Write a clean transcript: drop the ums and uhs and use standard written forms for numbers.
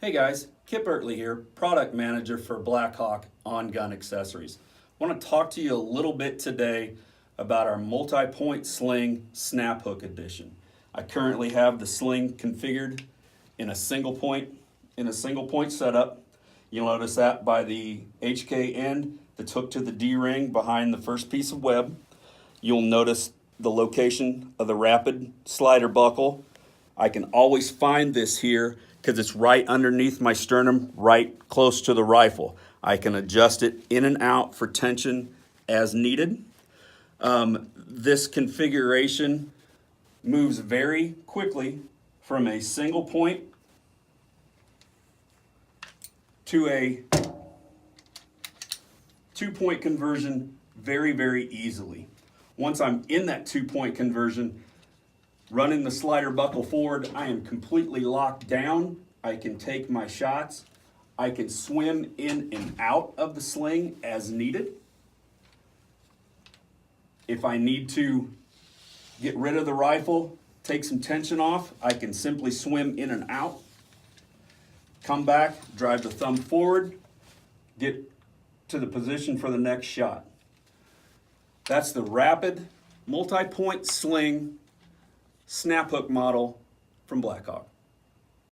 Hey guys, Kip Ertley here, product manager for Blackhawk on gun accessories. I want to talk to you a little bit today about our multi-point sling snap hook edition. I currently have the sling configured in a single point setup. You'll notice that by the HK end that's hooked to the D-ring behind the first piece of web. You'll notice the location of the rapid slider buckle. I can always find this here because it's right underneath my sternum, right close to the rifle. I can adjust it in and out for tension as needed. This configuration moves very quickly from a single point to a 2-point conversion very, very easily. Once I'm in that 2-point conversion, running the slider buckle forward, I am completely locked down. I can take my shots. I can swim in and out of the sling as needed. If I need to get rid of the rifle, take some tension off, I can simply swim in and out. Come back, drive the thumb forward, get to the position for the next shot. That's the rapid multi-point sling snap hook model from Blackhawk.